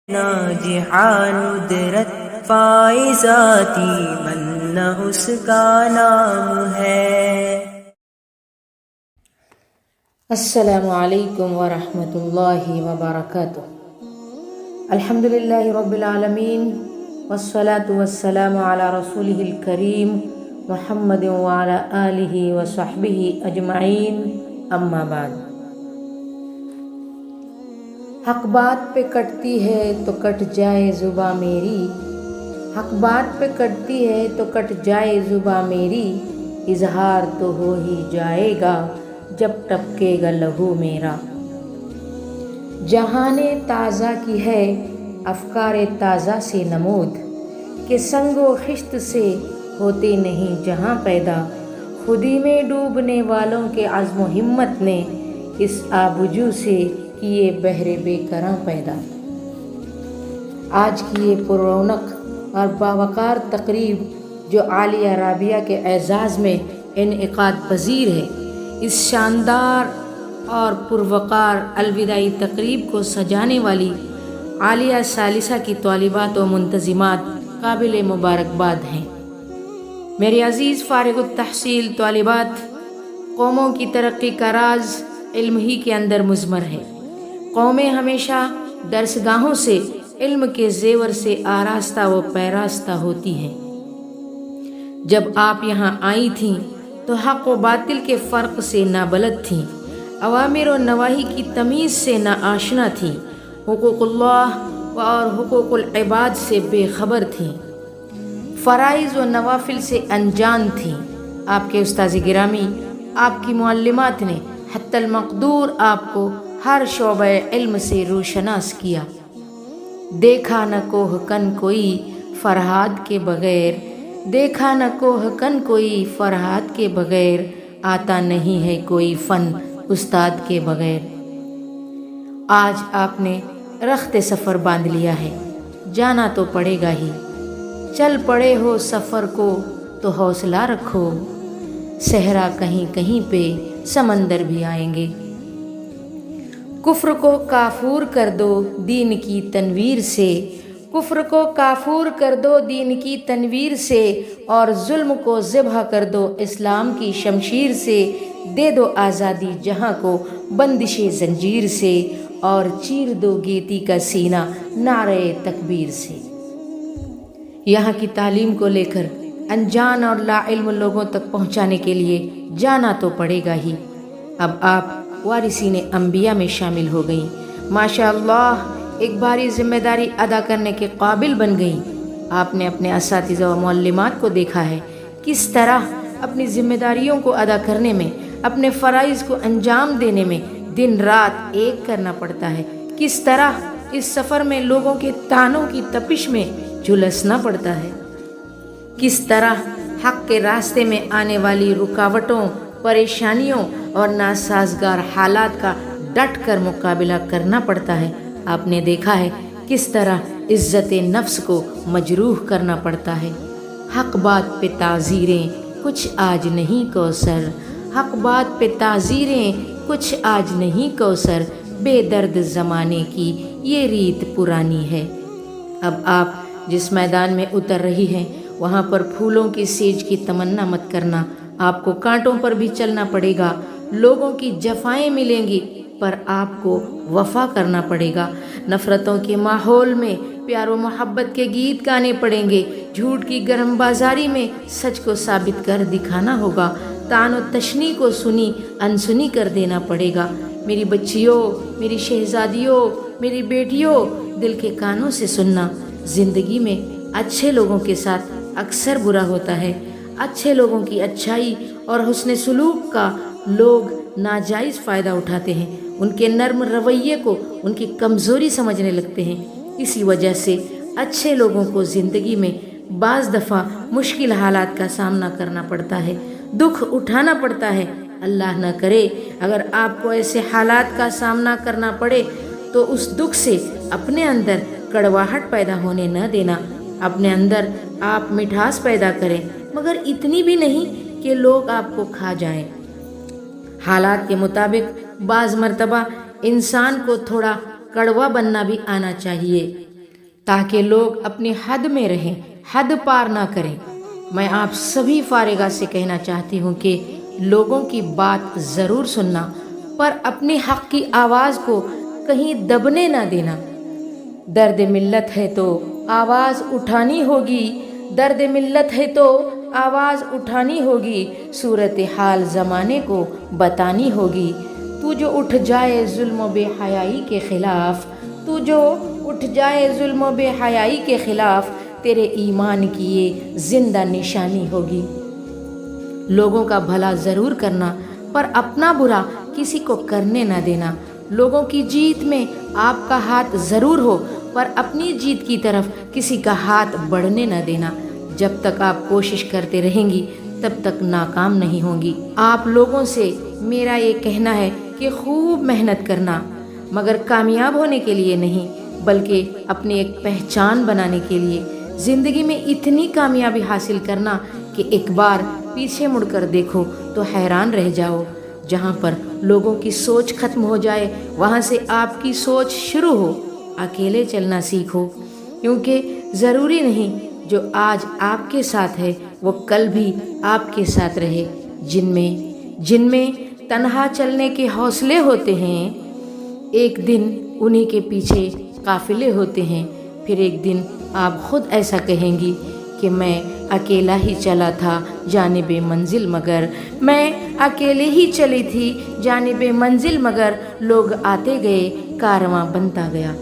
ناجحاں ندرت فائزاتی من اس کا نام ہے۔ السلام علیکم ورحمۃ اللہ وبرکاتہ۔ الحمدللہ رب العالمین والصلاة والسلام علی رسولہ الکریم محمد وعلی آلہ وصحبہ اجمعین، اما بعد۔ حق بات پہ کٹتی ہے تو کٹ جائے زباں میری، حق بات پہ کٹتی ہے تو کٹ جائے زباں میری، اظہار تو ہو ہی جائے گا جب ٹپکے گا لہو میرا۔ جہان تازہ کی ہے افکار تازہ سے نمود، کہ سنگ و خشت سے ہوتے نہیں جہاں پیدا، خودی میں ڈوبنے والوں کے عزم و ہمت نے اس آبجو سے کیے بحر بے کراں پیدا۔ آج کی یہ پر رونق اور باوقار تقریب جو عالیہ رابعہ کے اعزاز میں انعقاد پذیر ہے، اس شاندار اور پروقار الوداعی تقریب کو سجانے والی عالیہ ثالثہ کی طالبات و منتظمات قابل مبارکباد ہیں۔ میرے عزیز فارغ التحصیل طالبات، قوموں کی ترقی کا راز علم ہی کے اندر مضمر ہے۔ قومیں ہمیشہ درسگاہوں سے علم کے زیور سے آراستہ و پیراستہ ہوتی ہیں۔ جب آپ یہاں آئی تھیں تو حق و باطل کے فرق سے نابلد تھیں، اوامر و نواہی کی تمیز سے ناآشنا تھیں، حقوق اللہ اور حقوق العباد سے بے خبر تھیں، فرائض و نوافل سے انجان تھیں۔ آپ کے استاذ گرامی، آپ کی معلمات نے حتی المقدور آپ کو ہر شعبہ علم سے روشناس کیا۔ دیکھا نہ کوہ کن کوئی فرہاد کے بغیر، دیکھا نہ کوہ کن کوئی فرہاد کے بغیر، آتا نہیں ہے کوئی فن استاد کے بغیر۔ آج آپ نے رخت سفر باندھ لیا ہے، جانا تو پڑے گا ہی، چل پڑے ہو سفر کو تو حوصلہ رکھو، صحرا کہیں کہیں پہ سمندر بھی آئیں گے۔ کفر کو کافور کر دو دین کی تنویر سے، کفر کو کافور کر دو دین کی تنویر سے، اور ظلم کو ذبح کر دو اسلام کی شمشیر سے، دے دو آزادی جہاں کو بندش زنجیر سے، اور چیر دو گیتی کا سینہ نعرہ تکبیر سے۔ یہاں کی تعلیم کو لے کر انجان اور لا علم لوگوں تک پہنچانے کے لیے جانا تو پڑے گا ہی۔ اب آپ وارثین انبیاء میں شامل ہو گئیں، ماشاء اللہ ایک بھاری ذمہ داری ادا کرنے کے قابل بن گئیں۔ آپ نے اپنے اساتذہ و معلمات کو دیکھا ہے کس طرح اپنی ذمہ داریوں کو ادا کرنے میں، اپنے فرائض کو انجام دینے میں دن رات ایک کرنا پڑتا ہے، کس طرح اس سفر میں لوگوں کے تانوں کی تپش میں جھلسنا پڑتا ہے، کس طرح حق کے راستے میں آنے والی رکاوٹوں، پریشانیوں اور ناسازگار حالات کا ڈٹ کر مقابلہ کرنا پڑتا ہے۔ آپ نے دیکھا ہے کس طرح عزت نفس کو مجروح کرنا پڑتا ہے۔ حق بات پہ تعزیریں کچھ آج نہیں کوثر، حق بات پہ تعزیریں کچھ آج نہیں کوثر، بے درد زمانے کی یہ ریت پرانی ہے۔ اب آپ جس میدان میں اتر رہی ہیں وہاں پر پھولوں کی سیج کی تمنا مت کرنا، آپ کو کانٹوں پر بھی چلنا پڑے گا، لوگوں کی جفائیں ملیں گی پر آپ کو وفا کرنا پڑے گا، نفرتوں کے ماحول میں پیار و محبت کے گیت گانے پڑیں گے، جھوٹ کی گرم بازاری میں سچ کو ثابت کر دکھانا ہوگا، طعن و تشنیع کو سنی انسنی کر دینا پڑے گا۔ میری بچیوں، میری شہزادیوں، میری بیٹیوں، دل کے کانوں سے سننا، زندگی میں اچھے لوگوں کے ساتھ اکثر برا ہوتا ہے، اچھے لوگوں کی اچھائی اور حسن سلوک کا لوگ ناجائز فائدہ اٹھاتے ہیں، ان کے نرم رویے کو ان کی کمزوری سمجھنے لگتے ہیں۔ اسی وجہ سے اچھے لوگوں کو زندگی میں بعض دفعہ مشکل حالات کا سامنا کرنا پڑتا ہے، دکھ اٹھانا پڑتا ہے۔ اللہ نہ کرے اگر آپ کو ایسے حالات کا سامنا کرنا پڑے تو اس دکھ سے اپنے اندر کڑواہٹ پیدا ہونے نہ دینا، اپنے اندر آپ مٹھاس پیدا کریں، مگر اتنی بھی نہیں کہ لوگ آپ کو کھا جائیں۔ حالات کے مطابق بعض مرتبہ انسان کو تھوڑا کڑوا بننا بھی آنا چاہیے، تاکہ لوگ اپنی حد میں رہیں، حد پار نہ کریں۔ میں آپ سبھی فارغہ سے کہنا چاہتی ہوں کہ لوگوں کی بات ضرور سننا، پر اپنی حق کی آواز کو کہیں دبنے نہ دینا۔ درد ملت ہے تو آواز اٹھانی ہوگی، درد ملت ہے تو آواز اٹھانی ہوگی، صورتحال زمانے کو بتانی ہوگی۔ تو جو اٹھ جائے ظلم و بے حیائی کے خلاف، تو جو اٹھ جائے ظلم و بے حیائی کے خلاف، تیرے ایمان کی یہ زندہ نشانی ہوگی۔ لوگوں کا بھلا ضرور کرنا، پر اپنا برا کسی کو کرنے نہ دینا۔ لوگوں کی جیت میں آپ کا ہاتھ ضرور ہو، پر اپنی جیت کی طرف کسی کا ہاتھ بڑھنے نہ دینا۔ جب تک آپ کوشش کرتے رہیں گی تب تک ناکام نہیں ہوں گی۔ آپ لوگوں سے میرا یہ کہنا ہے کہ خوب محنت کرنا، مگر کامیاب ہونے کے لیے نہیں، بلکہ اپنی ایک پہچان بنانے کے لیے۔ زندگی میں اتنی کامیابی حاصل کرنا کہ ایک بار پیچھے مڑ کر دیکھو تو حیران رہ جاؤ۔ جہاں پر لوگوں کی سوچ ختم ہو جائے وہاں سے آپ کی سوچ شروع ہو۔ اکیلے چلنا سیکھو، کیونکہ ضروری نہیں جو آج آپ کے ساتھ ہے وہ کل بھی آپ کے ساتھ رہے۔ جن میں تنہا چلنے کے حوصلے ہوتے ہیں، ایک دن انہی کے پیچھے قافلے ہوتے ہیں۔ پھر ایک دن آپ خود ایسا کہیں گی کہ میں اکیلا ہی چلا تھا جانب منزل مگر، میں اکیلے ہی چلی تھی جانب منزل مگر، لوگ آتے گئے کارواں بنتا گیا۔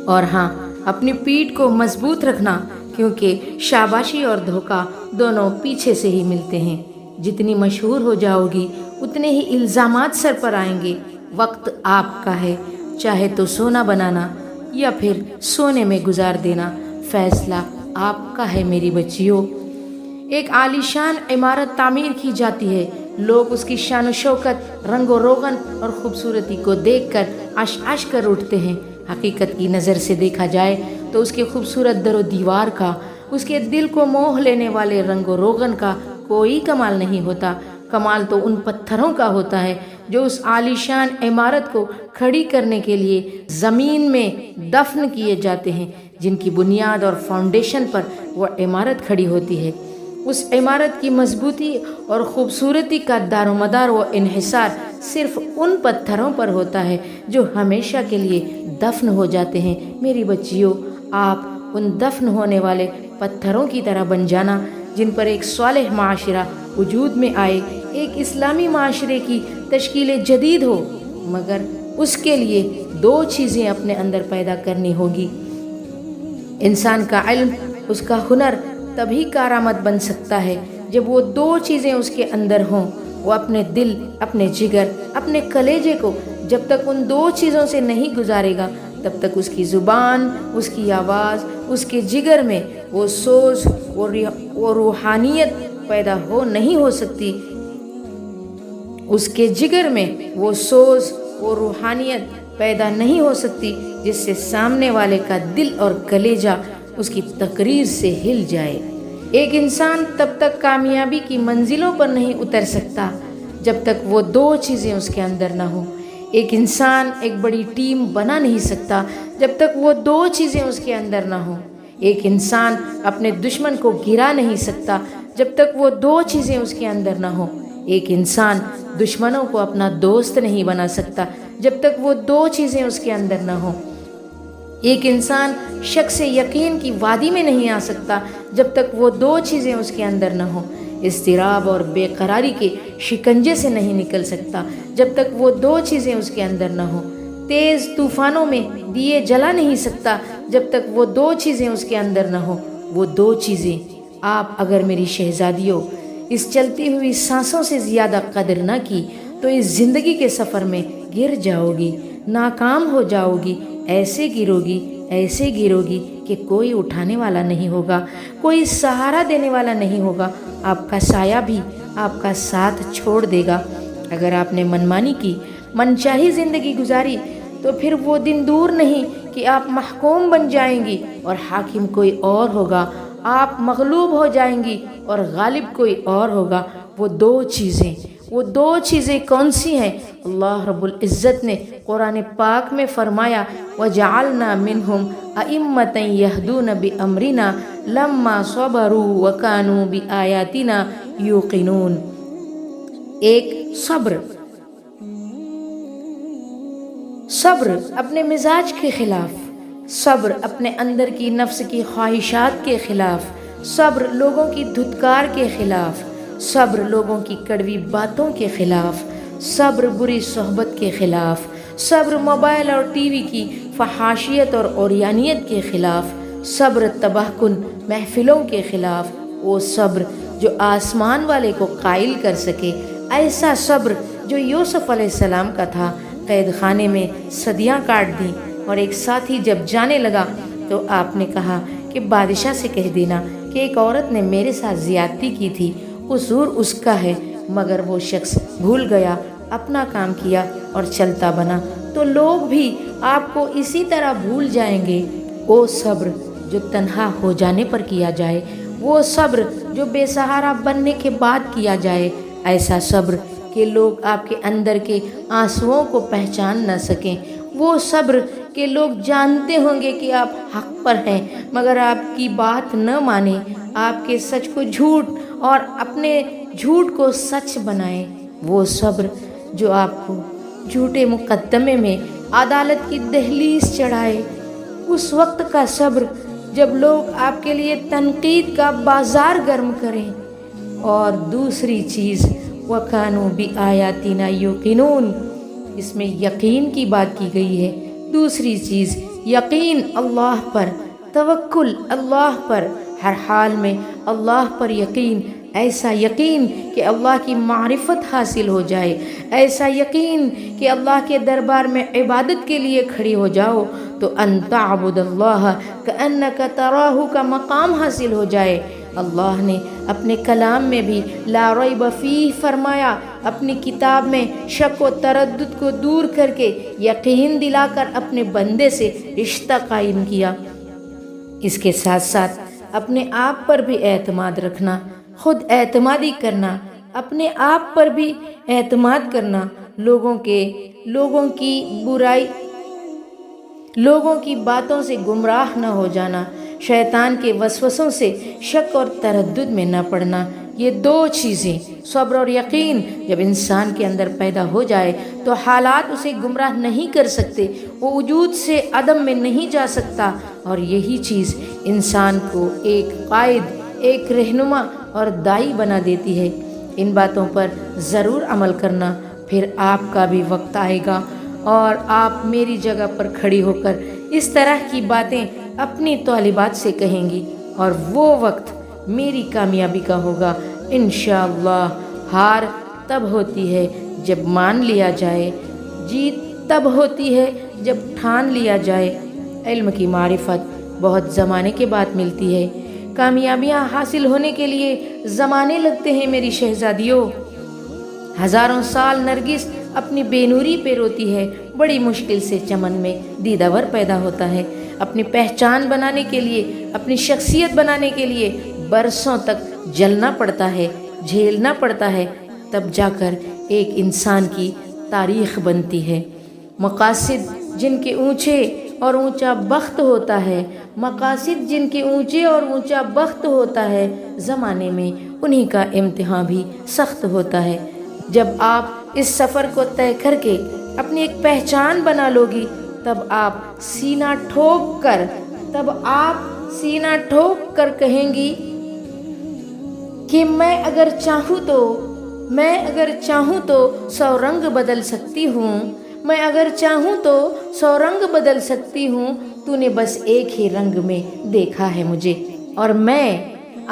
اور ہاں، اپنی پیٹھ کو مضبوط رکھنا، کیونکہ شاباشی اور دھوکہ دونوں پیچھے سے ہی ملتے ہیں۔ جتنی مشہور ہو جاؤ گی اتنے ہی الزامات سر پر آئیں گے۔ وقت آپ کا ہے، چاہے تو سونا بنانا یا پھر سونے میں گزار دینا، فیصلہ آپ کا ہے میری بچیوں۔ ایک عالیشان عمارت تعمیر کی جاتی ہے، لوگ اس کی شان و شوکت، رنگ و روغن اور خوبصورتی کو دیکھ کر عش عش کر اٹھتے ہیں۔ حقیقت کی نظر سے دیکھا جائے تو اس کے خوبصورت در و دیوار کا، اس کے دل کو موہ لینے والے رنگ و روغن کا کوئی کمال نہیں ہوتا۔ کمال تو ان پتھروں کا ہوتا ہے جو اس عالیشان عمارت کو کھڑی کرنے کے لیے زمین میں دفن کیے جاتے ہیں، جن کی بنیاد اور فاؤنڈیشن پر وہ عمارت کھڑی ہوتی ہے۔ اس عمارت کی مضبوطی اور خوبصورتی کا دار و مدار و انحصار صرف ان پتھروں پر ہوتا ہے جو ہمیشہ کے لیے دفن ہو جاتے ہیں۔ میری بچیوں، آپ ان دفن ہونے والے پتھروں کی طرح بن جانا جن پر ایک صالح معاشرہ وجود میں آئے، ایک اسلامی معاشرے کی تشکیل جدید ہو۔ مگر اس کے لیے دو چیزیں اپنے اندر پیدا کرنی ہوگی۔ انسان کا علم، اس کا ہنر تبھی کارآمد بن سکتا ہے جب وہ دو چیزیں اس کے اندر ہوں۔ وہ اپنے دل، اپنے جگر، اپنے کلیجے کو جب تک ان دو چیزوں سے نہیں گزارے گا تب تک اس کی زبان، اس کی آواز، اس کے جگر میں وہ سوز، وہ روحانیت پیدا نہیں ہو سکتی۔ اس کے جگر میں وہ سوز، وہ روحانیت پیدا نہیں ہو سکتی جس سے سامنے والے کا دل اور کلیجہ اس کی تقریر سے ہل جائے۔ ایک انسان تب تک کامیابی کی منزلوں پر نہیں اتر سکتا جب تک وہ دو چیزیں اس کے اندر نہ ہوں۔ ایک انسان ایک بڑی ٹیم بنا نہیں سکتا جب تک وہ دو چیزیں اس کے اندر نہ ہوں۔ ایک انسان اپنے دشمن کو گرا نہیں سکتا جب تک وہ دو چیزیں اس کے اندر نہ ہوں۔ ایک انسان دشمنوں کو اپنا دوست نہیں بنا سکتا جب تک وہ دو چیزیں اس کے اندر نہ ہوں۔ ایک انسان شک سے یقین کی وادی میں نہیں آ سکتا جب تک وہ دو چیزیں اس کے اندر نہ ہوں۔ اضطراب اور بے قراری کے شکنجے سے نہیں نکل سکتا جب تک وہ دو چیزیں اس کے اندر نہ ہوں۔ تیز طوفانوں میں دیے جلا نہیں سکتا جب تک وہ دو چیزیں اس کے اندر نہ ہوں۔ وہ دو چیزیں آپ اگر میری شہزادیوں اس چلتی ہوئی سانسوں سے زیادہ قدر نہ کی تو اس زندگی کے سفر میں گر جاؤ گی، ناکام ہو جاؤ گی، ایسے گرو گی کہ کوئی اٹھانے والا نہیں ہوگا، کوئی سہارا دینے والا نہیں ہوگا، آپ کا سایہ بھی آپ کا ساتھ چھوڑ دے گا۔ اگر آپ نے منمانی کی، منچاہی زندگی گزاری تو پھر وہ دن دور نہیں کہ آپ محکوم بن جائیں گی اور حاکم کوئی اور ہوگا، آپ مغلوب ہو جائیں گی اور غالب کوئی اور ہوگا۔ وہ دو چیزیں، وہ دو چیزیں کون سی ہیں؟ اللہ رب العزت نے قرآن پاک میں فرمایا وَجَعَلْنَا مِنْهُمْ أَئِمَّةً يَهْدُونَ بِأَمْرِنَا لَمَّا صَبَرُوا وَكَانُوا بِآيَاتِنَا يُوقِنُونَ۔ ایک صبر اپنے مزاج کے خلاف، صبر اپنے اندر کی نفس کی خواہشات کے خلاف، صبر لوگوں کی دھتکار کے خلاف، صبر لوگوں کی کڑوی باتوں کے خلاف، صبر بری صحبت کے خلاف، صبر موبائل اور ٹی وی کی فحاشیت اور عریانیت کے خلاف، صبر تباہ کن محفلوں کے خلاف، وہ صبر جو آسمان والے کو قائل کر سکے، ایسا صبر جو یوسف علیہ السلام کا تھا۔ قید خانے میں صدیاں کاٹ دیں، اور ایک ساتھی جب جانے لگا تو آپ نے کہا کہ بادشاہ سے کہہ دینا کہ ایک عورت نے میرے ساتھ زیادتی کی تھی، قصور اس کا ہے، مگر وہ شخص بھول گیا، اپنا کام کیا اور چلتا بنا، تو لوگ بھی آپ کو اسی طرح بھول جائیں گے۔ وہ صبر جو تنہا ہو جانے پر کیا جائے، وہ صبر جو بے سہارا بننے کے بعد کیا جائے، ایسا صبر کہ لوگ آپ کے اندر کے آنسوؤں کو پہچان نہ سکیں، وہ صبر کہ لوگ جانتے ہوں گے کہ آپ حق پر ہیں مگر آپ کی بات نہ مانیں، آپ کے سچ کو جھوٹ اور اپنے جھوٹ کو سچ بنائیں، وہ صبر جو آپ کو جھوٹے مقدمے میں عدالت کی دہلیز چڑھائے، اس وقت کا صبر جب لوگ آپ کے لیے تنقید کا بازار گرم کریں۔ اور دوسری چیز وَكَانُوا بِآيَاتِنَا يُوقِنُونَ، اس میں یقین کی بات کی گئی ہے۔ دوسری چیز یقین اللہ پر، توکل اللہ پر، ہر حال میں اللہ پر یقین، ایسا یقین کہ اللہ کی معرفت حاصل ہو جائے، ایسا یقین کہ اللہ کے دربار میں عبادت کے لیے کھڑی ہو جاؤ تو ان تعبد اللہ کأنک تراہ کا مقام حاصل ہو جائے۔ اللہ نے اپنے کلام میں بھی لا ریب فیہ فرمایا، اپنی کتاب میں شک و تردد کو دور کر کے یقین دلا کر اپنے بندے سے رشتہ قائم کیا۔ اس کے ساتھ ساتھ اپنے آپ پر بھی اعتماد رکھنا، خود اعتمادی کرنا، اپنے آپ پر بھی اعتماد کرنا، لوگوں کی برائی، لوگوں کی باتوں سے گمراہ نہ ہو جانا، شیطان کے وسوسوں سے شک اور تردد میں نہ پڑنا۔ یہ دو چیزیں صبر اور یقین جب انسان کے اندر پیدا ہو جائے تو حالات اسے گمراہ نہیں کر سکتے، وہ وجود سے عدم میں نہیں جا سکتا، اور یہی چیز انسان کو ایک قائد، ایک رہنما اور دائی بنا دیتی ہے۔ ان باتوں پر ضرور عمل کرنا، پھر آپ کا بھی وقت آئے گا اور آپ میری جگہ پر کھڑی ہو کر اس طرح کی باتیں اپنی طالبات سے کہیں گی، اور وہ وقت میری کامیابی کا ہوگا انشاءاللہ۔ ہار تب ہوتی ہے جب مان لیا جائے، جیت تب ہوتی ہے جب ٹھان لیا جائے۔ علم کی معرفت بہت زمانے کے بعد ملتی ہے، کامیابیاں حاصل ہونے کے لیے زمانے لگتے ہیں میری شہزادیوں۔ ہزاروں سال نرگس اپنی بے نوری پہ روتی ہے، بڑی مشکل سے چمن میں دیداور پیدا ہوتا ہے۔ اپنی پہچان بنانے کے لیے، اپنی شخصیت بنانے کے لیے برسوں تک جلنا پڑتا ہے، جھیلنا پڑتا ہے، تب جا کر ایک انسان کی تاریخ بنتی ہے۔ مقاصد جن کے اونچے اور اونچا بخت ہوتا ہے، مقاصد جن کے اونچے اور اونچا بخت ہوتا ہے، زمانے میں انہی کا امتحان بھی سخت ہوتا ہے۔ جب آپ اس سفر کو طے کر کے اپنی ایک پہچان بنا لو گی، تب آپ سینہ ٹھوک کر کہیں گی کہ میں اگر چاہوں تو 100 رنگ بدل سکتی ہوں، میں اگر چاہوں تو 100 رنگ بدل سکتی ہوں، تو نے بس ایک ہی رنگ میں دیکھا ہے مجھے۔ اور میں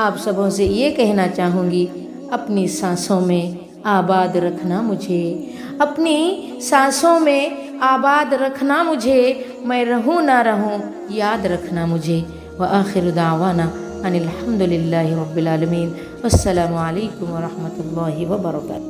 آپ سبوں سے یہ کہنا چاہوں گی، اپنی سانسوں میں آباد رکھنا مجھے، اپنی سانسوں میں آباد رکھنا مجھے، میں رہوں نہ رہوں یاد رکھنا مجھے۔ وآخر دعوانا ان الحمد للہ رب العالمین، والسلام علیکم ورحمۃ اللہ وبرکاتہ۔